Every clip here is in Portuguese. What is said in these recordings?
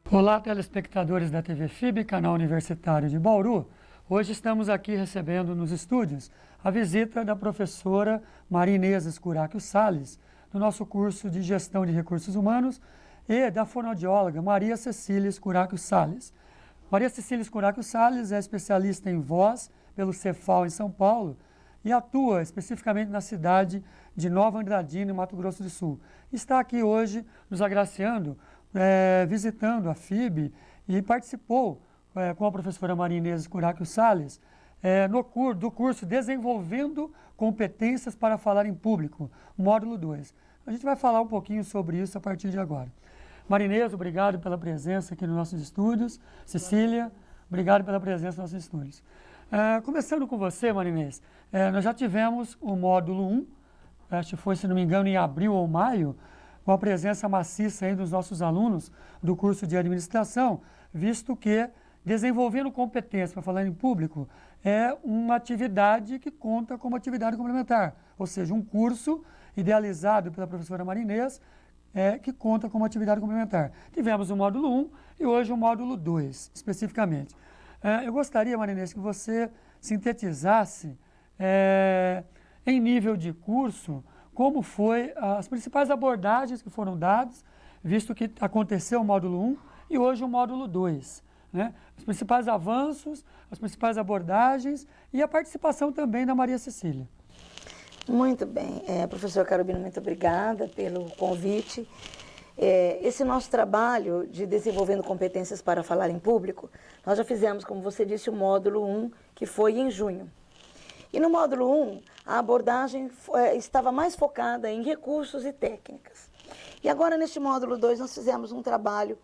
Olá, telespectadores da TV FIB, canal universitário de Bauru. Hoje estamos aqui recebendo nos estúdios a visita da professora Maria Inês Escuraquio Salles, do nosso curso de Gestão de Recursos Humanos, e da fonoaudióloga Maria Cecília Escuraquio Salles. Maria Cecília Escuraquio Salles é especialista em voz pelo Cefal em São Paulo e atua especificamente na cidade de Nova Andradina, em Mato Grosso do Sul. Está aqui hoje nos agraciando, visitando a FIB e participou com a professora Maria Inês Escuraquio Salles do curso Desenvolvendo Competências para Falar em Público, módulo 2. A gente vai falar um pouquinho sobre isso a partir de agora. Maria Inês, obrigado pela presença aqui nos nossos estúdios. Cecília, obrigado pela presença nos nossos estúdios. Começando com você, Maria Inês, nós já tivemos o módulo 1, acho que foi, se não me engano, em abril ou maio, com a presença maciça aí dos nossos alunos do curso de administração, visto que desenvolvendo competência para falar em público é uma atividade que conta como atividade complementar, ou seja, um curso idealizado pela professora Maria Inês, que conta como atividade complementar. Tivemos o módulo 1 e hoje o módulo 2, especificamente. Eu gostaria, Maria Inês, que você sintetizasse em nível de curso como foi as principais abordagens que foram dadas, visto que aconteceu o módulo 1 e hoje o módulo 2. Né? Os principais avanços, as principais abordagens e a participação também da Maria Cecília. Muito bem. Professor Carolina, muito obrigada pelo convite. Esse nosso trabalho de desenvolvendo competências para falar em público, nós já fizemos, como você disse, o módulo 1, que foi em junho. E no módulo 1, a abordagem estava mais focada em recursos e técnicas. E agora, neste módulo 2, nós fizemos um trabalho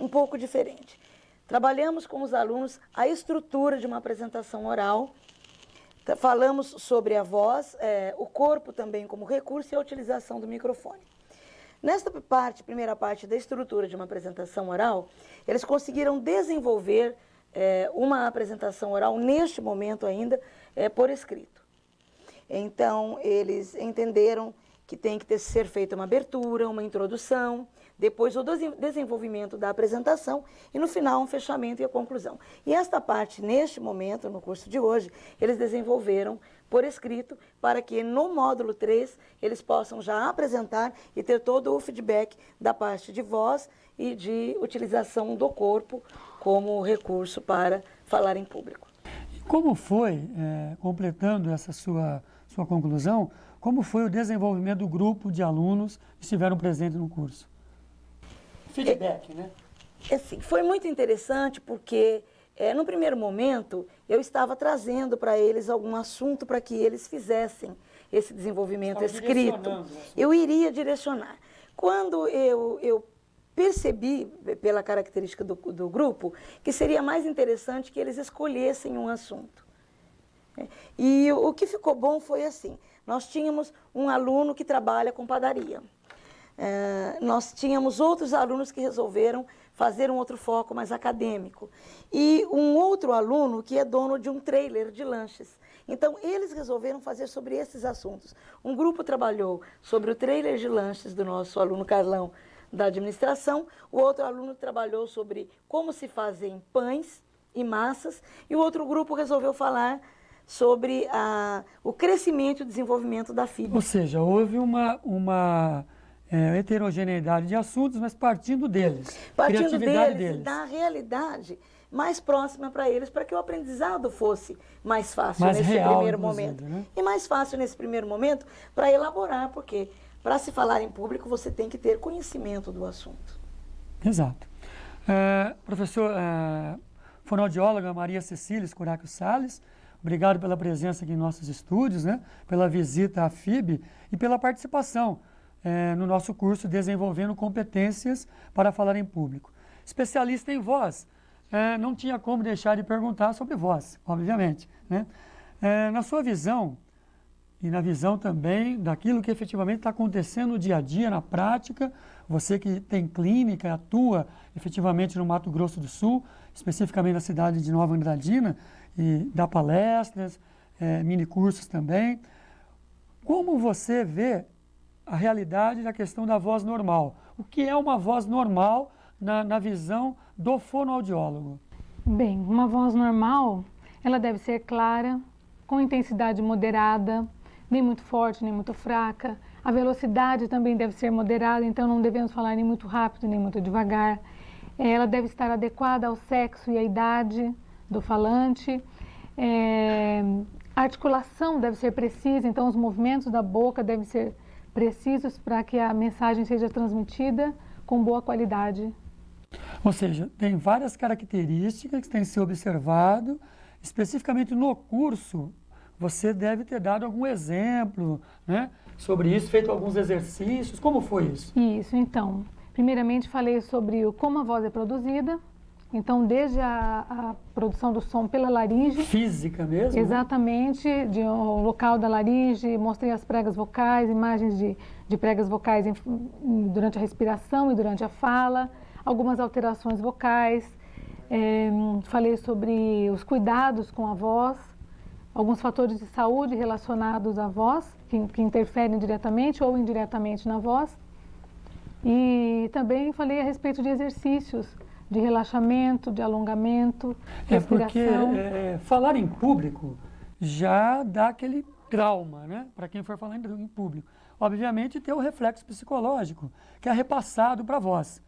um pouco diferente. Trabalhamos com os alunos a estrutura de uma apresentação oral, falamos sobre a voz, o corpo também como recurso e a utilização do microfone. Nesta primeira parte da estrutura de uma apresentação oral, eles conseguiram desenvolver uma apresentação oral, neste momento ainda, por escrito. Então, eles entenderam que tem que ser feita uma abertura, uma introdução, depois o desenvolvimento da apresentação e, no final, um fechamento e a conclusão. E esta parte, neste momento, no curso de hoje, eles desenvolveram por escrito para que, no módulo 3, eles possam já apresentar e ter todo o feedback da parte de voz e de utilização do corpo como recurso para falar em público. E como foi, completando essa sua conclusão, como foi o desenvolvimento do grupo de alunos que estiveram presentes no curso? Feedback, né? Assim, foi muito interessante porque, no primeiro momento, eu estava trazendo para eles algum assunto para que eles fizessem esse desenvolvimento escrito. Eu iria direcionar. Quando eu percebi, pela característica do grupo, que seria mais interessante que eles escolhessem um assunto. E o que ficou bom foi assim, nós tínhamos um aluno que trabalha com padaria. Nós tínhamos outros alunos que resolveram fazer um outro foco mais acadêmico. E um outro aluno que é dono de um trailer de lanches. Então, eles resolveram fazer sobre esses assuntos. Um grupo trabalhou sobre o trailer de lanches do nosso aluno Carlão, da administração. O outro aluno trabalhou sobre como se fazem pães e massas. E o outro grupo resolveu falar sobre o crescimento e o desenvolvimento da FIB. Ou seja, houve uma heterogeneidade de assuntos, mas partindo deles. Partindo deles, da realidade mais próxima para eles, para que o aprendizado fosse mais fácil nesse primeiro momento. Né? E mais fácil nesse primeiro momento para elaborar, porque para se falar em público você tem que ter conhecimento do assunto. Exato. Professor, fonoaudióloga Maria Cecília Escuraquio Salles, obrigado pela presença aqui em nossos estúdios, né? Pela visita à FIB e pela participação no nosso curso Desenvolvendo Competências para Falar em Público. Especialista em voz, não tinha como deixar de perguntar sobre voz, obviamente. Né? Na sua visão, e na visão também daquilo que efetivamente está acontecendo no dia a dia, na prática, você que tem clínica, atua efetivamente no Mato Grosso do Sul, especificamente na cidade de Nova Andradina, e dá palestras, minicursos também. Como você vê a realidade da questão da voz normal? O que é uma voz normal na visão do fonoaudiólogo? Bem, uma voz normal, ela deve ser clara, com intensidade moderada, nem muito forte, nem muito fraca. A velocidade também deve ser moderada, então não devemos falar nem muito rápido, nem muito devagar. Ela deve estar adequada ao sexo e à idade do falante. A articulação deve ser precisa, então os movimentos da boca devem ser precisos para que a mensagem seja transmitida com boa qualidade. Ou seja, tem várias características que têm que ser observado. Especificamente no curso, você deve ter dado algum exemplo, né, sobre isso, feito alguns exercícios. Como foi isso? Isso, então. Primeiramente falei sobre como a voz é produzida. Então, desde a produção do som pela laringe. Física mesmo? Exatamente, o local da laringe, mostrei as pregas vocais, imagens de pregas vocais durante a respiração e durante a fala, algumas alterações vocais. Falei sobre os cuidados com a voz, alguns fatores de saúde relacionados à voz, que interferem diretamente ou indiretamente na voz. E também falei a respeito de exercícios de relaxamento, de alongamento, respiração. Porque falar em público já dá aquele trauma, né? Para quem for falar em público. Obviamente tem o reflexo psicológico, que é repassado para a voz,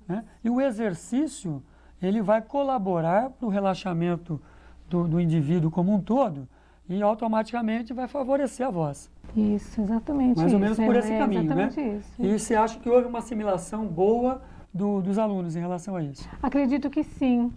né? E o exercício, ele vai colaborar para o relaxamento do indivíduo como um todo e automaticamente vai favorecer a voz. Isso, exatamente. Mais ou menos por esse caminho, né? Isso. E você acha que houve uma assimilação boa dos alunos em relação a isso? Acredito que sim,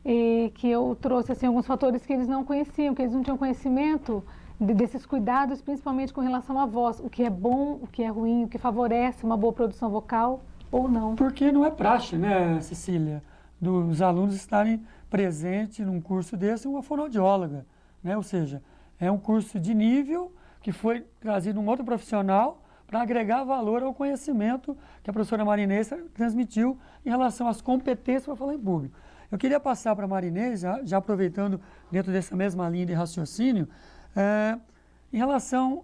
e que eu trouxe assim, alguns fatores que eles não conheciam, que eles não tinham conhecimento desses cuidados, principalmente com relação à voz, o que é bom, o que é ruim, o que favorece uma boa produção vocal ou não. Porque não é praxe, né, Cecília, dos alunos estarem presentes num curso desse, uma fonoaudióloga, né? Ou seja, é um curso de nível que foi trazido um outro profissional para agregar valor ao conhecimento que a professora Marinês transmitiu em relação às competências para falar em público. Eu queria passar para a Marinês, já aproveitando dentro dessa mesma linha de raciocínio, em relação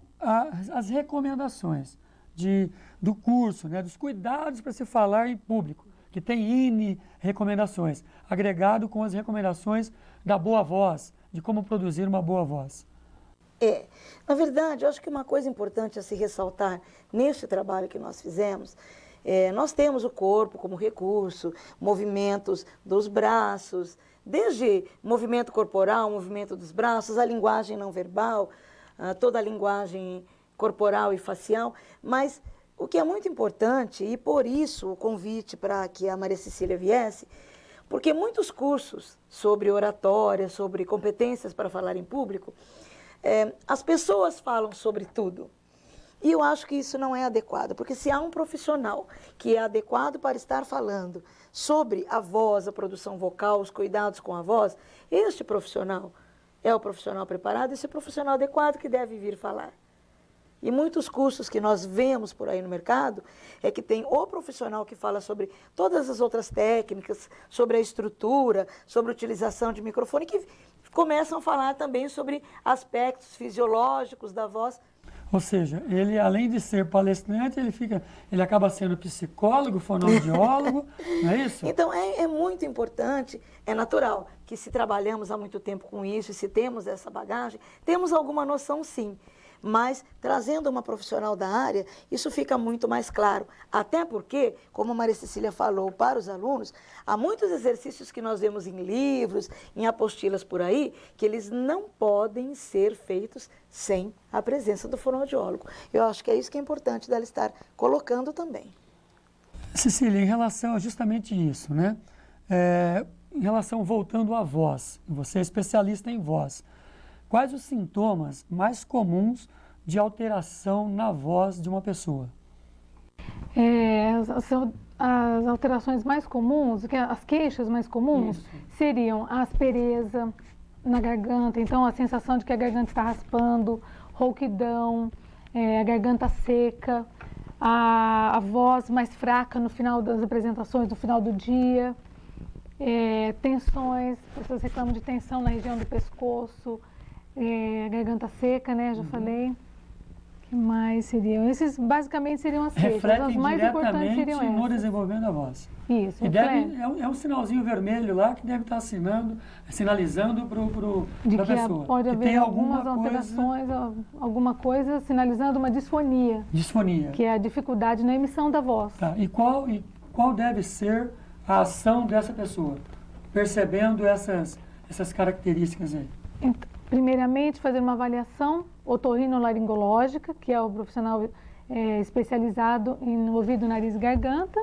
às recomendações do curso, né, dos cuidados para se falar em público, que tem N recomendações, agregado com as recomendações da boa voz, de como produzir uma boa voz. Na verdade, eu acho que uma coisa importante a se ressaltar neste trabalho que nós fizemos, nós temos o corpo como recurso, movimentos dos braços, desde movimento corporal, movimento dos braços, a linguagem não verbal, toda a linguagem corporal e facial, mas o que é muito importante, e por isso o convite para que a Maria Cecília viesse, porque muitos cursos sobre oratória, sobre competências para falar em público, as pessoas falam sobre tudo. E eu acho que isso não é adequado, porque se há um profissional que é adequado para estar falando sobre a voz, a produção vocal, os cuidados com a voz, este profissional é o profissional preparado, esse é o profissional adequado que deve vir falar. E muitos cursos que nós vemos por aí no mercado é que tem o profissional que fala sobre todas as outras técnicas, sobre a estrutura, sobre a utilização de microfone, que começam a falar também sobre aspectos fisiológicos da voz. Ou seja, ele além de ser palestrante, ele acaba sendo psicólogo, fonoaudiólogo, não é isso? Então é muito importante, é natural que se trabalhamos há muito tempo com isso e se temos essa bagagem, temos alguma noção sim. Mas, trazendo uma profissional da área, isso fica muito mais claro. Até porque, como a Maria Cecília falou para os alunos, há muitos exercícios que nós vemos em livros, em apostilas por aí, que eles não podem ser feitos sem a presença do fonoaudiólogo. Eu acho que é isso que é importante dela estar colocando também. Cecília, em relação a justamente isso, né? Em relação, voltando à voz, você é especialista em voz. Quais os sintomas mais comuns de alteração na voz de uma pessoa? As alterações mais comuns, as queixas mais comuns, seriam a aspereza na garganta, então a sensação de que a garganta está raspando, rouquidão, a garganta seca, a voz mais fraca no final das apresentações, no final do dia, tensões, pessoas reclamam de tensão na região do pescoço, a garganta seca, né, já falei. Mas seriam, esses basicamente seriam as queixas. As Refletem mais importantes seriam diretamente no essas. desenvolvimento da voz. Isso, E deve, é um sinalzinho vermelho lá que deve estar sinalizando de para a que pessoa. pode que haver tem algumas alguma alterações, alguma coisa sinalizando uma disfonia, disfonia. que é a dificuldade na emissão da voz. Tá. E qual deve ser a ação dessa pessoa, percebendo essas características aí? Primeiramente, fazer uma avaliação otorrinolaringológica, que é o profissional especializado em ouvido, nariz e garganta,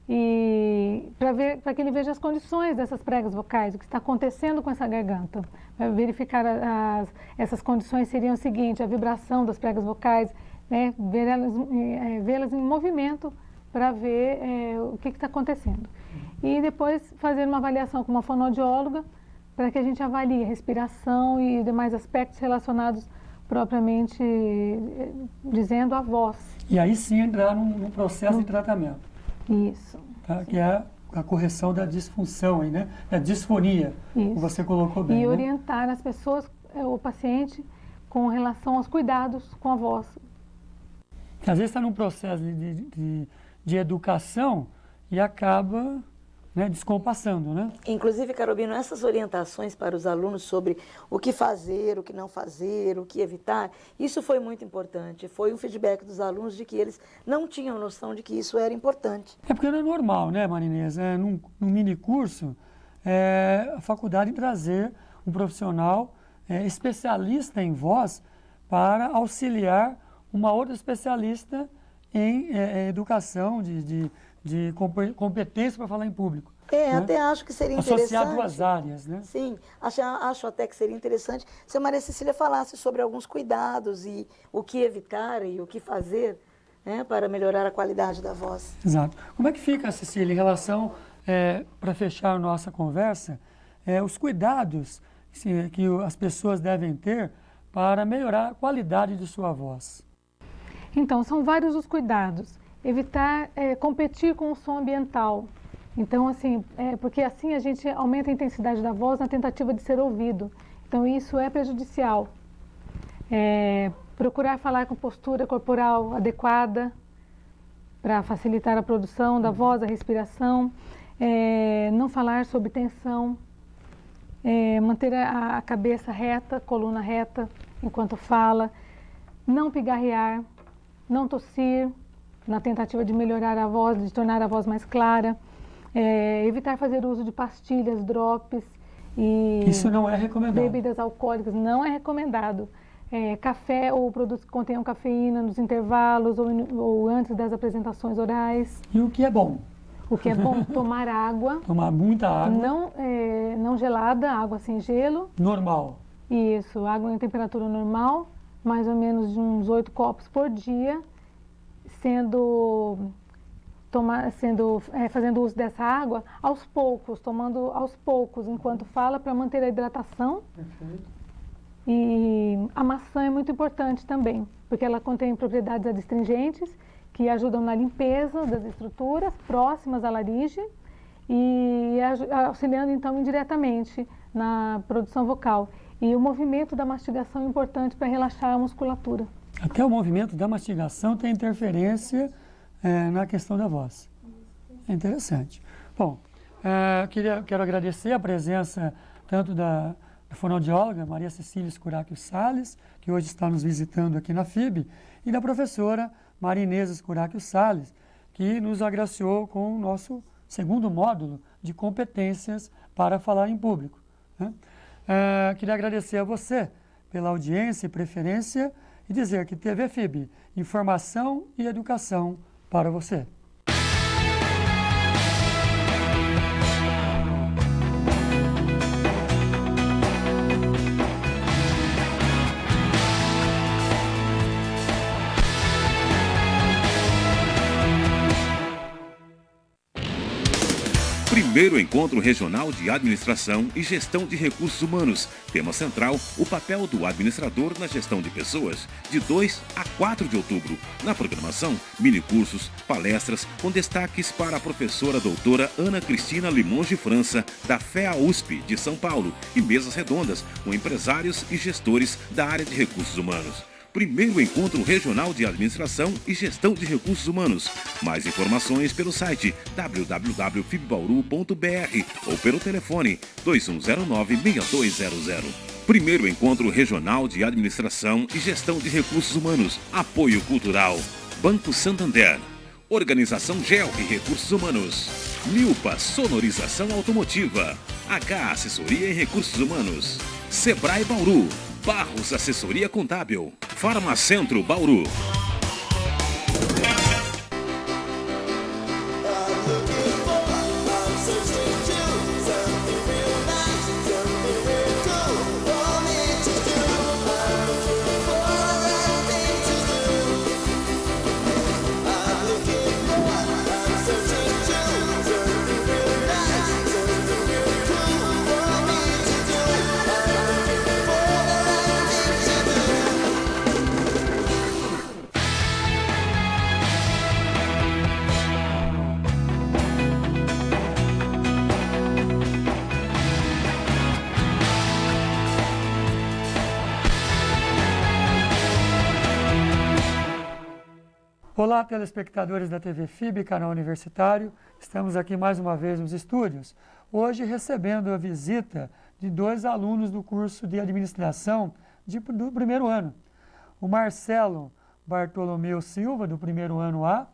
e para que ele veja as condições dessas pregas vocais, o que está acontecendo com essa garganta. Para verificar essas condições seriam o seguinte: a vibração das pregas vocais, né, vê-las em movimento para ver o que está acontecendo. E depois fazer uma avaliação com uma fonoaudióloga, para que a gente avalie a respiração e demais aspectos relacionados propriamente dizendo a voz. E aí sim entrar num processo de tratamento. Isso. Tá? Que é a correção da disfunção aí, né? Da disfonia, Isso. que você colocou bem. E né? orientar as pessoas, o paciente, com relação aos cuidados com a voz. Que às vezes está num processo de educação e acaba, né, descompassando, né? Inclusive, Carobino, essas orientações para os alunos sobre o que fazer, o que não fazer, o que evitar, isso foi muito importante. Foi um feedback dos alunos de que eles não tinham noção de que isso era importante. É porque não é normal, né, Marinês? Num mini curso, a faculdade trazer um profissional especialista em voz para auxiliar uma outra especialista em educação, de competência para falar em público. Né? Até acho que seria interessante. Associar duas áreas, né? Sim, acho até que seria interessante se a Maria Cecília falasse sobre alguns cuidados e o que evitar e o que fazer, né, para melhorar a qualidade da voz. Exato. Como é que fica, Cecília, em relação, para fechar a nossa conversa, os cuidados que as pessoas devem ter para melhorar a qualidade de sua voz? Então, são vários os cuidados. Evitar competir com o som ambiental. Então, assim, porque assim a gente aumenta a intensidade da voz na tentativa de ser ouvido. Então, isso é prejudicial. Procurar falar com postura corporal adequada para facilitar a produção da voz, a respiração. Não falar sobre tensão. Manter a cabeça reta, coluna reta enquanto fala. Não pigarrear. Não tossir, na tentativa de melhorar a voz, de tornar a voz mais clara. Evitar fazer uso de pastilhas, drops e isso não é recomendado. Bebidas alcoólicas, não é recomendado. Café ou produtos que contenham cafeína nos intervalos ou antes das apresentações orais. E o que é bom? O que é bom, tomar água. Tomar muita água. Não gelada, água sem gelo. Normal. Isso, água em temperatura normal, mais ou menos de uns 8 copos por dia, fazendo uso dessa água aos poucos, tomando aos poucos enquanto fala, para manter a hidratação. Perfeito. E a maçã é muito importante também, porque ela contém propriedades adstringentes que ajudam na limpeza das estruturas próximas à laringe e auxiliando então indiretamente na produção vocal. E o movimento da mastigação é importante para relaxar a musculatura. Até o movimento da mastigação tem interferência na questão da voz. É interessante. Bom, quero agradecer a presença tanto da fonoaudióloga Maria Cecília Escuraquio Salles, que hoje está nos visitando aqui na FIB, e da professora Marinês Escuraquio Salles, que nos agraciou com o nosso segundo módulo de competências para falar em público, né? Queria agradecer a você pela audiência e preferência e dizer que TV FIB, informação e educação para você. Primeiro Encontro Regional de Administração e Gestão de Recursos Humanos. Tema central, o papel do administrador na gestão de pessoas, de 2 a 4 de outubro. Na programação, minicursos, palestras, com destaques para a professora doutora Ana Cristina Limonge França, da FEA USP de São Paulo, e mesas redondas com empresários e gestores da área de recursos humanos. Primeiro Encontro Regional de Administração e Gestão de Recursos Humanos. Mais informações pelo site www.fibbauru.br ou pelo telefone 2109-6200. Primeiro Encontro Regional de Administração e Gestão de Recursos Humanos. Apoio Cultural. Banco Santander. Organização GEL e Recursos Humanos. Milpa Sonorização Automotiva. H Assessoria em Recursos Humanos. Sebrae Bauru. Barros Assessoria Contábil. Farmacentro Bauru. Olá, telespectadores da TV FIB, canal universitário. Estamos aqui mais uma vez nos estúdios, hoje recebendo a visita de dois alunos do curso de administração do primeiro ano. O Marcelo Bartolomeu Silva, do primeiro ano A,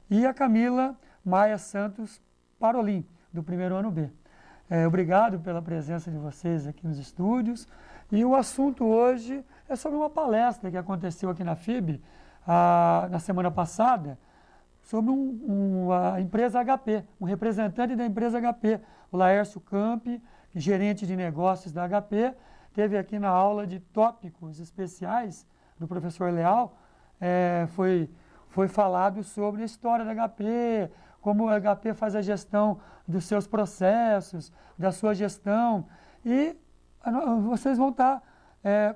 e a Camila Maia Santos Parolim, do primeiro ano B. Obrigado pela presença de vocês aqui nos estúdios. E o assunto hoje é sobre uma palestra que aconteceu aqui na FIB, na semana passada, sobre a empresa HP, um representante da empresa HP, o Laércio Campi, gerente de negócios da HP, teve aqui na aula de tópicos especiais do professor Leal, foi falado sobre a história da HP, como a HP faz a gestão dos seus processos, da sua gestão, e vocês vão estar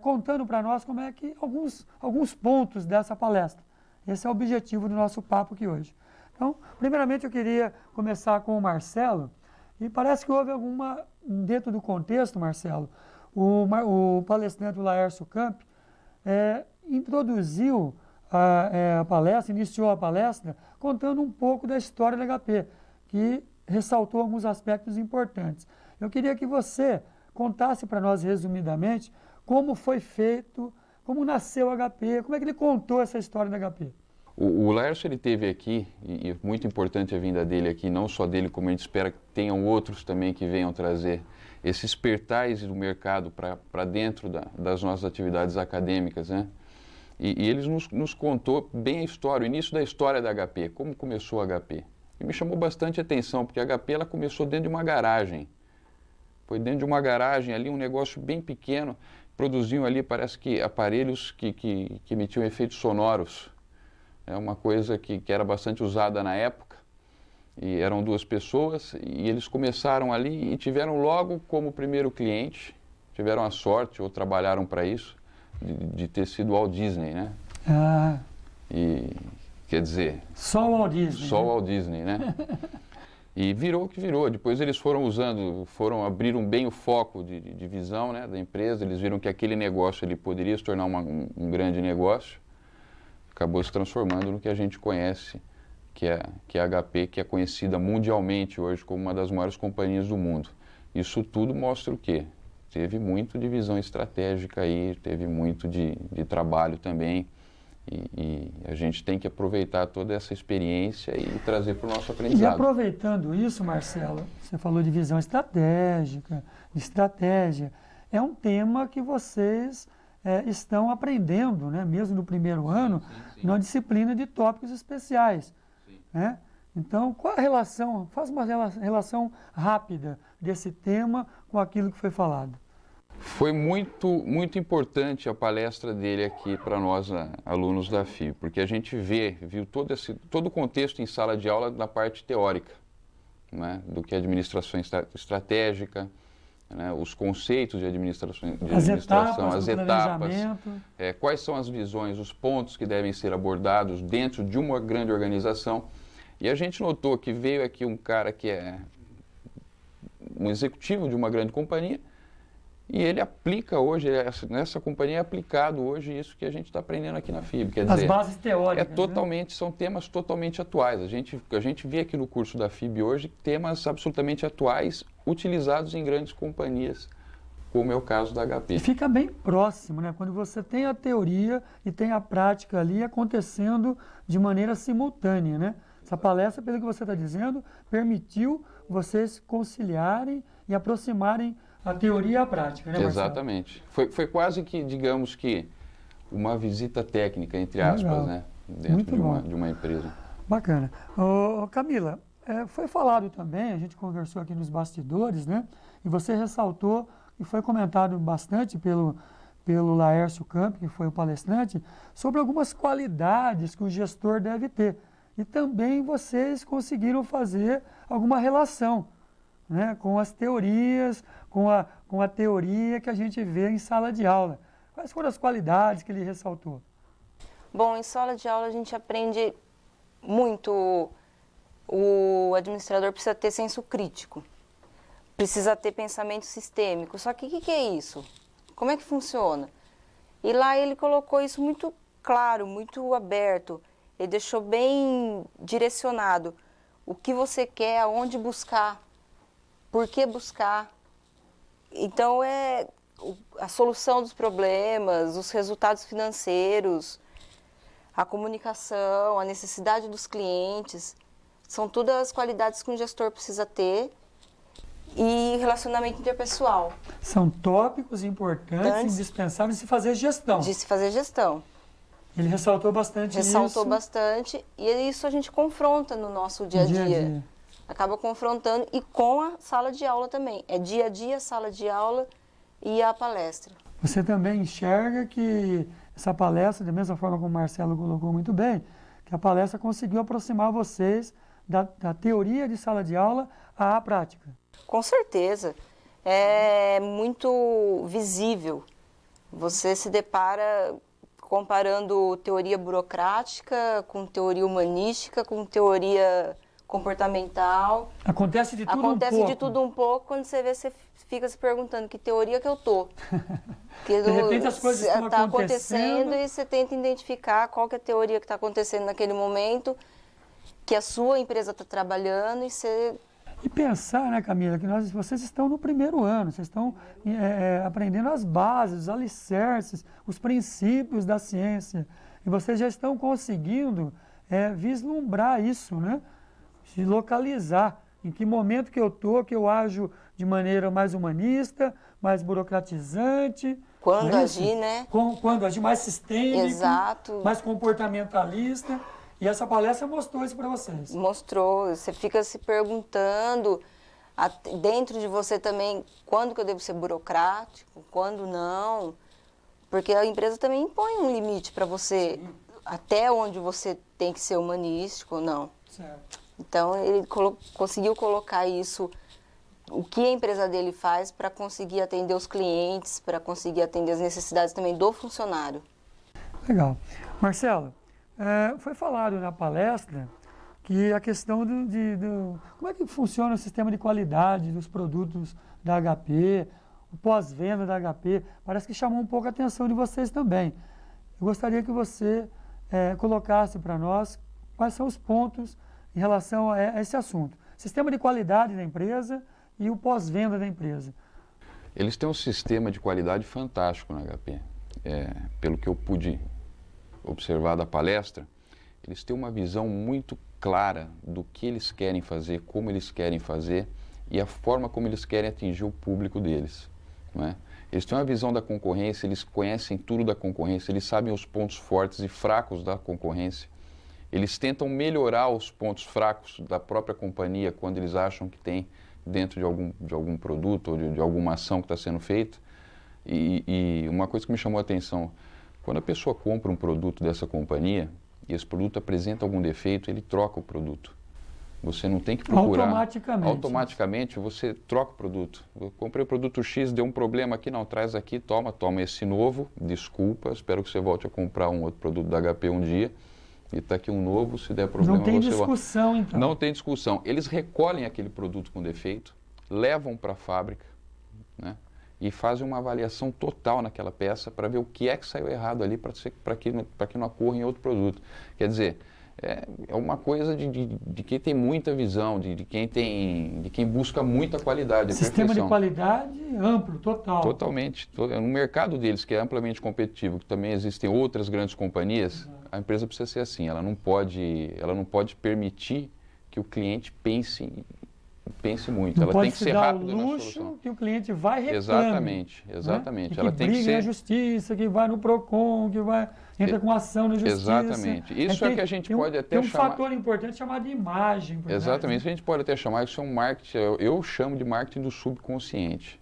contando para nós como é que alguns pontos dessa palestra. Esse é o objetivo do nosso papo aqui hoje. Então, primeiramente eu queria começar com o Marcelo, e parece que houve dentro do contexto, Marcelo, o palestrante Laércio Campi introduziu a palestra, iniciou a palestra contando um pouco da história da HP, que ressaltou alguns aspectos importantes. Eu queria que você contasse para nós resumidamente como foi feito, como nasceu o HP, como é que ele contou essa história da HP. O Laércio, ele teve aqui, e é muito importante a vinda dele aqui, não só dele, como a gente espera que tenham outros também que venham trazer esses pertais do mercado para dentro das nossas atividades acadêmicas, né? E ele nos contou bem a história, o início da história da HP, como começou a HP. E me chamou bastante atenção, porque a HP ela começou dentro de uma garagem. Foi dentro de uma garagem ali, um negócio bem pequeno, produziam ali, parece que aparelhos que emitiam efeitos sonoros. É uma coisa que era bastante usada na época, e eram duas pessoas, e eles começaram ali e tiveram logo como primeiro cliente, tiveram a sorte, ou trabalharam para isso, de ter sido o Walt Disney, né? Ah. E, quer dizer... Só o Walt Disney. Só o Walt Disney, né? E virou o que virou. Depois eles foram abriram bem o foco de visão, né, da empresa. Eles viram que aquele negócio ele poderia se tornar um grande negócio. Acabou se transformando no que a gente conhece, que é a HP, que é conhecida mundialmente hoje como uma das maiores companhias do mundo. Isso tudo mostra o quê? Teve muito de visão estratégica aí, teve muito de trabalho também. E a gente tem que aproveitar toda essa experiência e trazer para o nosso aprendizado. E aproveitando isso, Marcelo, você falou de visão estratégica, de estratégia. É um tema que vocês estão aprendendo, né? Mesmo no primeiro ano, na disciplina de tópicos especiais. Né? Então, qual a relação? Faz uma relação rápida desse tema com aquilo que foi falado. Foi muito importante a palestra dele aqui para nós, alunos da FIB, porque a gente viu todo o contexto em sala de aula da parte teórica, né, do que é administração estratégica, né, os conceitos de administração, as etapas, quais são as visões, os pontos que devem ser abordados dentro de uma grande organização. E a gente notou que veio aqui um cara que é um executivo de uma grande companhia, E ele aplica hoje, nessa companhia é aplicado hoje isso que a gente está aprendendo aqui na FIB. Quer dizer, as bases teóricas. são temas totalmente atuais. A gente vê aqui no curso da FIB hoje temas absolutamente atuais utilizados em grandes companhias, como é o caso da HP. E fica bem próximo, né? Quando você tem a teoria e tem a prática ali acontecendo de maneira simultânea, né? Essa palestra, pelo que você está dizendo, permitiu vocês conciliarem e aproximarem a teoria e a prática, né, Marcelo? Exatamente. Foi quase que, digamos que, uma visita técnica, entre aspas, Legal. né? Dentro de uma empresa. Bacana. Camila, foi falado também, a gente conversou aqui nos bastidores, né? E você ressaltou, e foi comentado bastante pelo Laércio Campo, que foi o palestrante, sobre algumas qualidades que o gestor deve ter. E também vocês conseguiram fazer alguma relação, né, com as teorias, com a teoria que a gente vê em sala de aula. Quais foram as qualidades que ele ressaltou? Bom, em sala de aula a gente aprende muito. O administrador precisa ter senso crítico, precisa ter pensamento sistêmico. Só que o que é isso? Como é que funciona? E lá ele colocou isso muito claro, muito aberto. Ele deixou bem direcionado o que você quer, aonde buscar, por que buscar. Então, a solução dos problemas, os resultados financeiros, a comunicação, a necessidade dos clientes, são todas as qualidades que um gestor precisa ter, e relacionamento interpessoal. São tópicos importantes, indispensáveis de se fazer gestão. De se fazer gestão. Ele ressaltou bastante isso. Ressaltou bastante, e isso a gente confronta no nosso dia a dia. Acaba confrontando, e com a sala de aula também. É dia a dia, sala de aula e a palestra. Você também enxerga que essa palestra, da mesma forma como o Marcelo colocou muito bem, que a palestra conseguiu aproximar vocês da teoria de sala de aula à prática. Com certeza. É muito visível. Você se depara comparando teoria burocrática com teoria humanística, com teoria comportamental. Acontece de tudo um pouco. Acontece de tudo um pouco. Quando você vê, você fica se perguntando que teoria que eu tô. De repente as coisas estão acontecendo e você tenta identificar qual que é a teoria que está acontecendo naquele momento, que a sua empresa está trabalhando, e você... E pensar, né, Camila, que vocês estão no primeiro ano, vocês estão aprendendo as bases, os alicerces, os princípios da ciência. E vocês já estão conseguindo vislumbrar isso, né? De localizar em que momento que eu estou, que eu ajo de maneira mais humanista, mais burocratizante. Quando agir, né? Quando agir mais sistêmico, exato, mais comportamentalista. E essa palestra mostrou isso para vocês. Mostrou. Você fica se perguntando, dentro de você também, quando que eu devo ser burocrático, quando não. Porque a empresa também impõe um limite para você, sim, até onde você tem que ser humanístico ou não. Certo. Então, ele conseguiu colocar isso, o que a empresa dele faz para conseguir atender os clientes, para conseguir atender as necessidades também do funcionário. Legal. Marcelo, foi falado na palestra que a questão como é que funciona o sistema de qualidade dos produtos da HP, o pós-venda da HP, parece que chamou um pouco a atenção de vocês também. Eu gostaria que você colocasse para nós quais são os pontos em relação a esse assunto. Sistema de qualidade da empresa e o pós-venda da empresa. Eles têm um sistema de qualidade fantástico na HP. Pelo que eu pude observar da palestra, eles têm uma visão muito clara do que eles querem fazer, como eles querem fazer e a forma como eles querem atingir o público deles, não é? Eles têm uma visão da concorrência, eles conhecem tudo da concorrência, eles sabem os pontos fortes e fracos da concorrência. Eles tentam melhorar os pontos fracos da própria companhia quando eles acham que tem dentro de algum produto ou de alguma ação que está sendo feita. E uma coisa que me chamou a atenção, quando a pessoa compra um produto dessa companhia e esse produto apresenta algum defeito, ele troca o produto. Você não tem que procurar. Automaticamente você troca o produto. Eu comprei o produto X, deu um problema aqui, não, traz aqui, toma esse novo, desculpa, espero que você volte a comprar um outro produto da HP um dia. E está aqui um novo, se der problema não tem você discussão, então. Não tem discussão. Eles recolhem aquele produto com defeito, levam para a fábrica, né? e fazem uma avaliação total naquela peça para ver o que é que saiu errado ali para que não ocorra em outro produto. Quer dizer, é uma coisa de quem tem muita visão, de quem busca muita qualidade. Sistema de qualidade amplo, total. Totalmente. No mercado deles, que é amplamente competitivo, que também existem outras grandes companhias, a empresa precisa ser assim. Ela não pode permitir que o cliente pense muito. Não ela pode tem que se ser dar rápida o na luxo solução. que o cliente vai reclame. Exatamente, Né? exatamente. Que Ela tem que briga na ser... justiça, que vai no PROCON, que entra com ação na justiça. Exatamente. Isso é que a gente pode até chamar... Tem um fator importante chamado imagem. Exatamente. Isso a gente pode até chamar, isso é um marketing, eu chamo de marketing do subconsciente.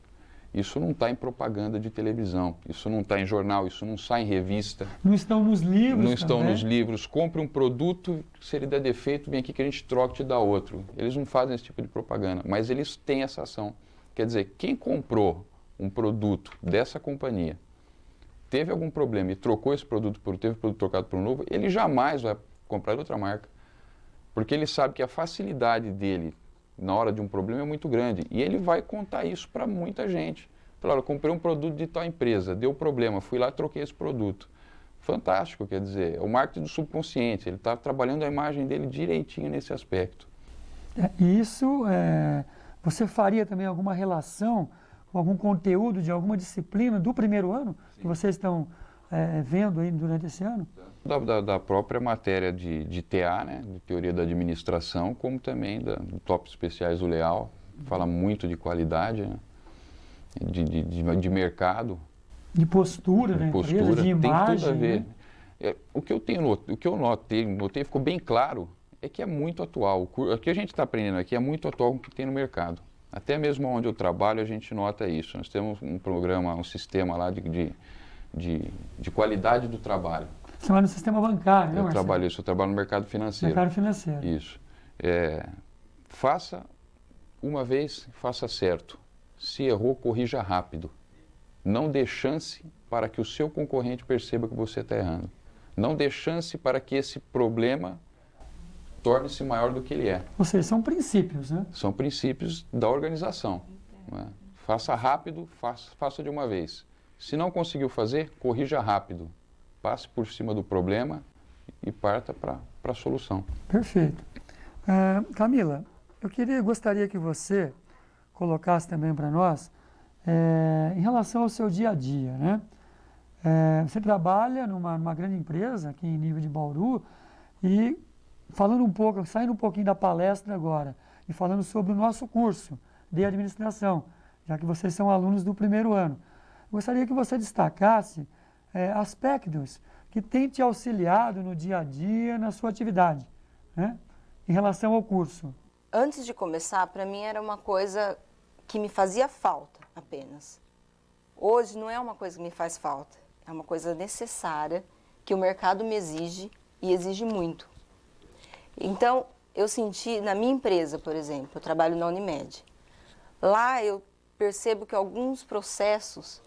Isso não está em propaganda de televisão, isso não está em jornal, isso não sai em revista. Não estão nos livros. Não estão nos livros. Compre um produto, se ele der defeito, vem aqui que a gente troca e te dá outro. Eles não fazem esse tipo de propaganda, mas eles têm essa ação. Quer dizer, quem comprou um produto dessa companhia, teve algum problema e trocou esse produto teve o produto trocado por um novo, ele jamais vai comprar de outra marca. Porque ele sabe que a facilidade dele na hora de um problema é muito grande. E ele vai contar isso para muita gente. Falar, olha, comprei um produto de tal empresa, deu problema, fui lá e troquei esse produto. Fantástico, quer dizer, é o marketing do subconsciente, ele está trabalhando a imagem dele direitinho nesse aspecto. Você faria também alguma relação com algum conteúdo de alguma disciplina do primeiro ano? Sim. Que vocês estão vendo aí durante esse ano? Da própria matéria de TA, né, de Teoria da Administração, como também do Tópicos Especiais do Leal, fala muito de qualidade, né, de mercado. De postura da empresa, de imagem. Tem tudo a ver. Né? O que eu notei, ficou bem claro, é que é muito atual. O que a gente está aprendendo aqui é muito atual com o que tem no mercado. Até mesmo onde eu trabalho, a gente nota isso. Nós temos um programa, um sistema lá de qualidade do trabalho. Você trabalha no sistema bancário, né, Marcelo? Eu trabalho no mercado financeiro. Mercado financeiro. Isso. Faça uma vez, faça certo. Se errou, corrija rápido. Não dê chance para que o seu concorrente perceba que você está errando. Não dê chance para que esse problema torne-se maior do que ele é. Ou seja, são princípios, né? São princípios da organização. Né? Faça rápido, faça de uma vez. Se não conseguiu fazer, corrija rápido. Passe por cima do problema e parta para a solução. Perfeito. Camila, gostaria que você colocasse também para nós, em relação ao seu dia a dia, né? Você trabalha numa grande empresa aqui em nível de Bauru e saindo um pouquinho da palestra agora e falando sobre o nosso curso de administração, já que vocês são alunos do primeiro ano. Gostaria que você destacasse aspectos que têm te auxiliado no dia a dia, na sua atividade, né? Em relação ao curso. Antes de começar, para mim era uma coisa que me fazia falta apenas. Hoje não é uma coisa que me faz falta, é uma coisa necessária que o mercado me exige e exige muito. Então, eu senti, na minha empresa, por exemplo, eu trabalho na Unimed. Lá eu percebo que alguns processos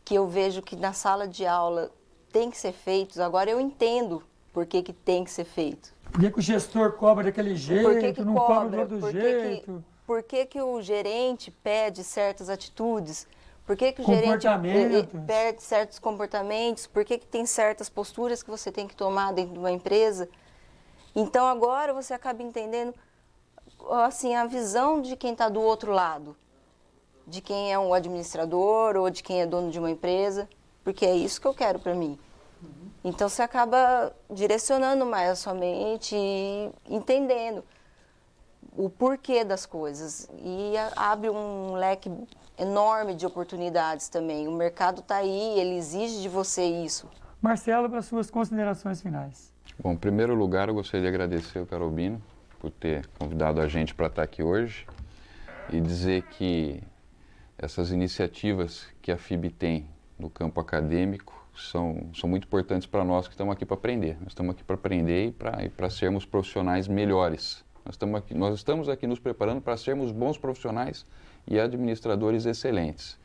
que eu vejo que na sala de aula tem que ser feitos, agora eu entendo por que tem que ser feito. Por que o gestor cobra daquele jeito, não cobra do outro jeito? Por que o gerente pede certas atitudes? Por que o gerente pede certos comportamentos? Por que tem certas posturas que você tem que tomar dentro de uma empresa? Então agora você acaba entendendo assim, a visão de quem está do outro lado, de quem é um administrador ou de quem é dono de uma empresa, porque é isso que eu quero para mim. Então você acaba direcionando mais a sua mente e entendendo o porquê das coisas e abre um leque enorme de oportunidades também. O mercado está aí, ele exige de você isso. Marcelo, para suas considerações finais. Bom, em primeiro lugar, eu gostaria de agradecer ao Carobino por ter convidado a gente para estar aqui hoje e dizer que essas iniciativas que a FIB tem no campo acadêmico são muito importantes para nós que estamos aqui para aprender. Nós estamos aqui para aprender e para sermos profissionais melhores. Nós estamos aqui nos preparando para sermos bons profissionais e administradores excelentes.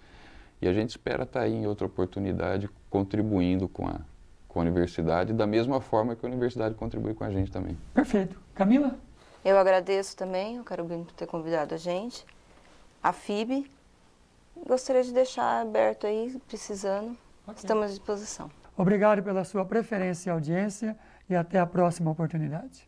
E a gente espera estar aí em outra oportunidade contribuindo com a universidade, da mesma forma que a universidade contribui com a gente também. Perfeito. Camila? Eu agradeço também, o Carobino, por ter convidado a gente, a FIB, gostaria de deixar aberto aí, precisando. Estamos à disposição. Obrigado pela sua preferência e audiência e até a próxima oportunidade.